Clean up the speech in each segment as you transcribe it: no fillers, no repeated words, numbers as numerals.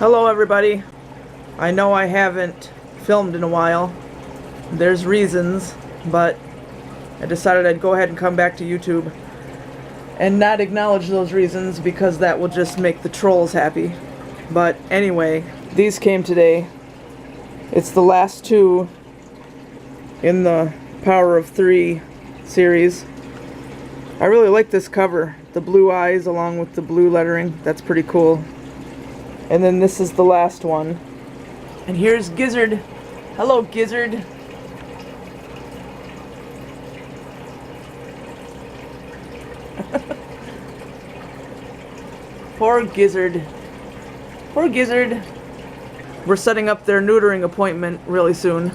Hello everybody. I know I haven't filmed in a while. There's reasons, but I decided I'd go ahead and come back to YouTube and not acknowledge those reasons because that will just make the trolls happy. But anyway, these came today. It's the last two in the Power of 3 series. I really like this cover. The blue eyes along with the blue lettering. That's pretty cool. And then this is the last one. And here's Gizzard. Hello, Gizzard. Poor Gizzard. Poor Gizzard. We're setting up their neutering appointment really soon.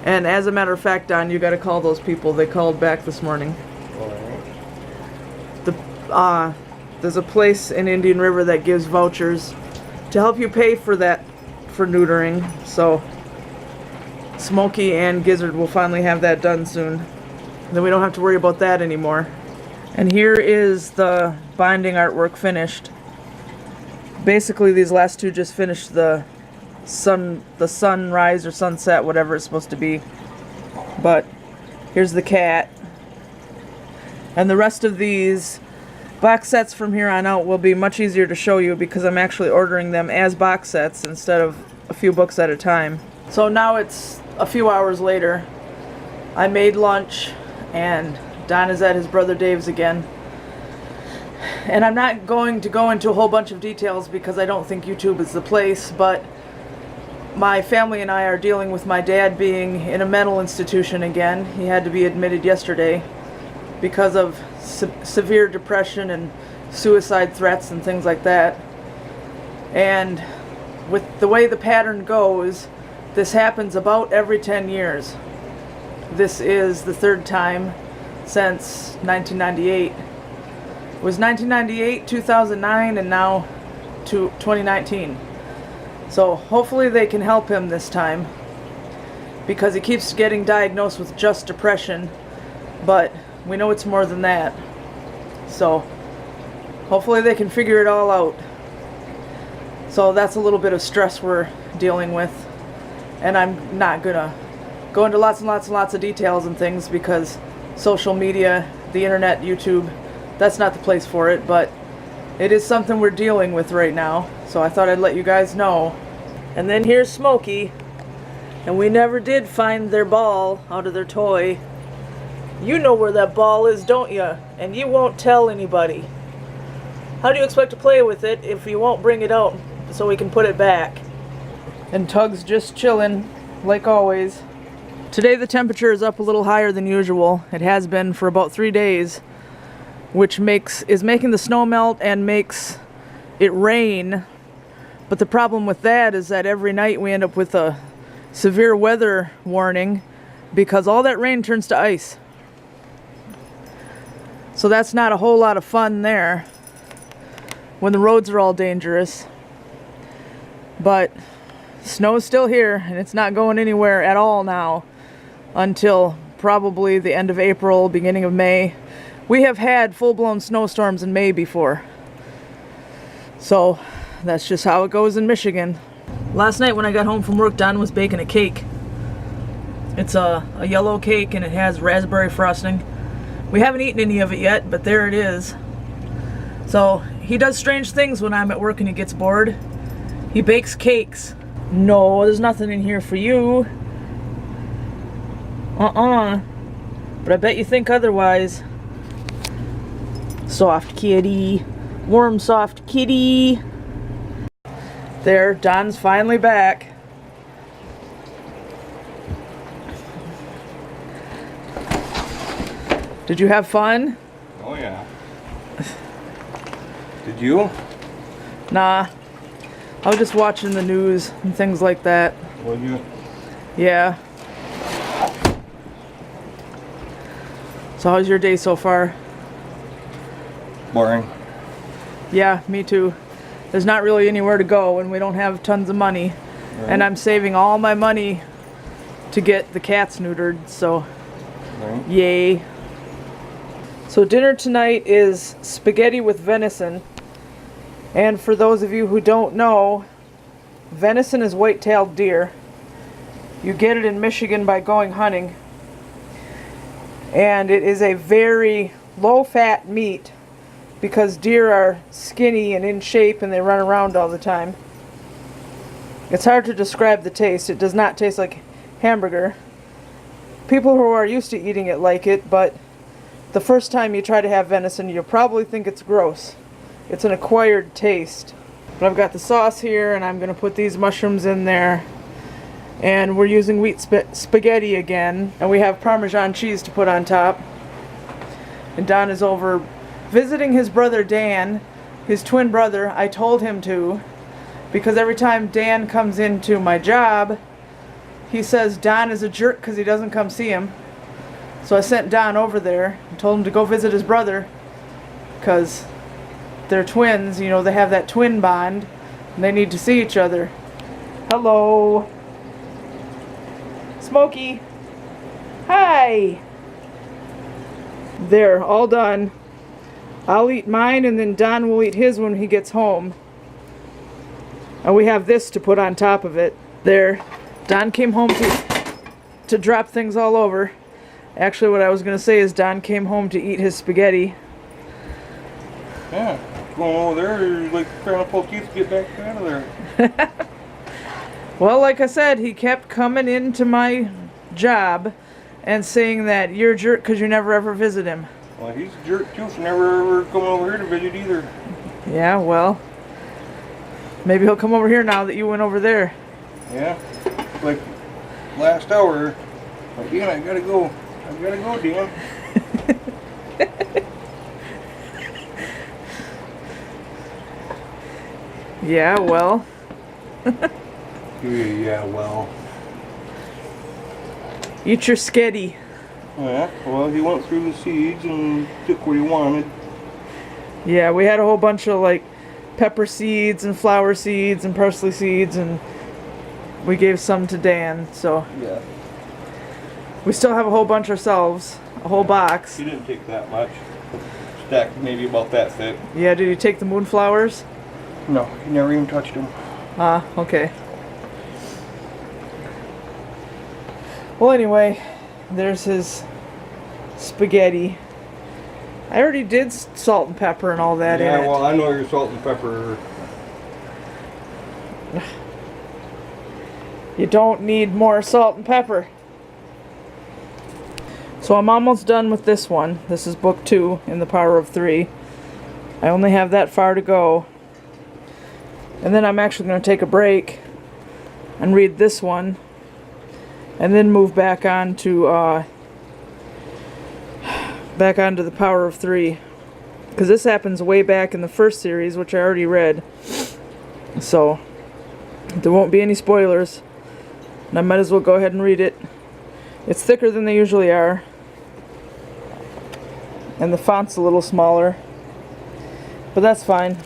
And as a matter of fact, Don, you gotta call those people. They called back this morning. There's a place in Indian River that gives vouchers to help you pay for that, for neutering. So Smokey and Gizzard will finally have that done soon. Then we don't have to worry about that anymore. And here is the binding artwork finished. Basically these last two just finished the sunrise or sunset, whatever it's supposed to be. But here's the cat. And the rest of these box sets from here on out will be much easier to show you because I'm actually ordering them as box sets instead of a few books at a time. So now it's a few hours later. I made lunch and Don is at his brother Dave's again. And I'm not going to go into a whole bunch of details because I don't think YouTube is the place, but my family and I are dealing with my dad being in a mental institution again. He had to be admitted yesterday because of severe depression and suicide threats and things like that. And with the way the pattern goes, this happens about every 10 years. This is the third time since 1998. It was 1998, 2009, and now to 2019. So hopefully they can help him this time because he keeps getting diagnosed with just depression, but we know it's more than that. So hopefully they can figure it all out. So that's a little bit of stress we're dealing with. And I'm not gonna go into lots and lots and lots of details and things because social media, the internet, YouTube, that's not the place for it, but it is something we're dealing with right now. So I thought I'd let you guys know. And then here's Smokey. And we never did find their ball out of their toy. You know where that ball is, don't you? And you won't tell anybody. How do you expect to play with it if you won't bring it out so we can put it back? And Tug's just chilling, like always. Today the temperature is up a little higher than usual. It has been for about 3 days, which is making the snow melt and makes it rain. But the problem with that is that every night we end up with a severe weather warning because all that rain turns to ice. So that's not a whole lot of fun there when the roads are all dangerous. But snow is still here and it's not going anywhere at all now until probably the end of April, beginning of May. We have had full-blown snowstorms in May before. So that's just how it goes in Michigan. Last night when I got home from work, Don was baking a cake. It's a yellow cake and it has raspberry frosting. We haven't eaten any of it yet, but there it is. So he does strange things when I'm at work and he gets bored. He bakes cakes. No, there's nothing in here for you. But I bet you think otherwise. Soft kitty. Warm soft kitty. There, Don's finally back. Did you have fun? Oh yeah. Did you? Nah. I was just watching the news and things like that. Were you? Yeah. So how's your day so far? Boring. Yeah, me too. There's not really anywhere to go and we don't have tons of money. Right. And I'm saving all my money to get the cats neutered, so right. Yay. So dinner tonight is spaghetti with venison. And for those of you who don't know, venison is white-tailed deer. You get it in Michigan by going hunting. And it is a very low-fat meat because deer are skinny and in shape and they run around all the time. It's hard to describe the taste. It does not taste like hamburger. People who are used to eating it like it, but the first time you try to have venison, you'll probably think it's gross. It's an acquired taste. But I've got the sauce here, and I'm going to put these mushrooms in there. And we're using wheat spaghetti again. And we have Parmesan cheese to put on top. And Don is over visiting his brother Dan, his twin brother. I told him to, because every time Dan comes into my job, he says Don is a jerk because he doesn't come see him. So I sent Don over there and told him to go visit his brother because they're twins, you know, they have that twin bond and they need to see each other. Hello. Smokey. Hi. There, all done. I'll eat mine and then Don will eat his when he gets home. And we have this to put on top of it. There. Don came home to drop things all over. Actually, what I was going to say is Don came home to eat his spaghetti. Yeah, going over there, you're like trying to pull teeth to get back out of there. Well, like I said, he kept coming into my job and saying that you're a jerk because you never ever visit him. Well, he's a jerk too for never ever coming over here to visit either. Yeah, well, maybe he'll come over here now that you went over there. Yeah, like last hour, like, Dan, I gotta go, Dan. Yeah, well. Yeah, well. Eat your sketty. Yeah, well, he went through the seeds and took what he wanted. Yeah, we had a whole bunch of like pepper seeds and flower seeds and parsley seeds, and we gave some to Dan, so. Yeah. We still have a whole bunch ourselves, a whole box. He didn't take that much. Stacked maybe about that thick. Yeah, did he take the moonflowers? No, he never even touched them. Ah, okay. Well, anyway, there's his spaghetti. I already did salt and pepper and all that in it. Yeah, well, I know your salt and pepper. You don't need more salt and pepper. So I'm almost done with this one. This is book 2 in the Power of 3. I only have that far to go. And then I'm actually going to take a break and read this one. And then move back on to onto the Power of 3. Because this happens way back in the first series, which I already read. So there won't be any spoilers. And I might as well go ahead and read it. It's thicker than they usually are. And the font's a little smaller. But that's fine.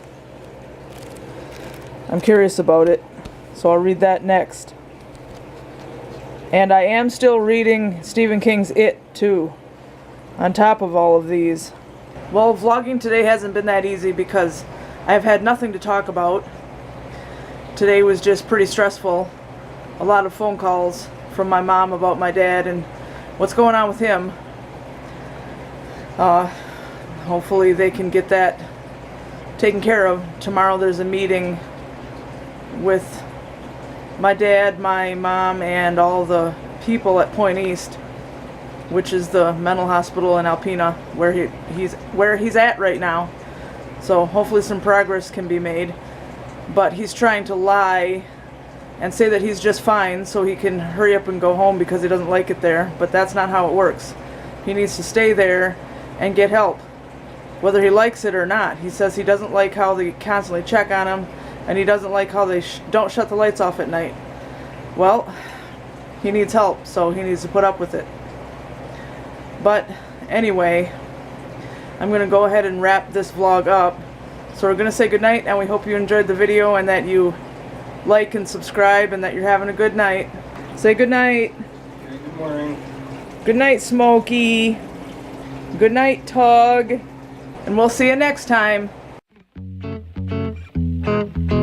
I'm curious about it. So I'll read that next. And I am still reading Stephen King's It, too. On top of all of these. Well, vlogging today hasn't been that easy because I've had nothing to talk about. Today was just pretty stressful. A lot of phone calls from my mom about my dad and what's going on with him. Hopefully they can get that taken care of. Tomorrow there's a meeting with my dad, my mom, and all the people at Point East, which is the mental hospital in Alpena, where he's at right now. So hopefully some progress can be made. But he's trying to lie and say that he's just fine so he can hurry up and go home because he doesn't like it there. But that's not how it works. He needs to stay there and get help, whether he likes it or not. He says he doesn't like how they constantly check on him, and he doesn't like how they don't shut the lights off at night. Well, he needs help, so he needs to put up with it. But anyway, I'm going to go ahead and wrap this vlog up. So we're going to say goodnight, and we hope you enjoyed the video and that you like and subscribe and that you're having a good night. Say goodnight. Okay, good morning. Good night, Smokey. Good night, Tug. And we'll see you next time. Bye.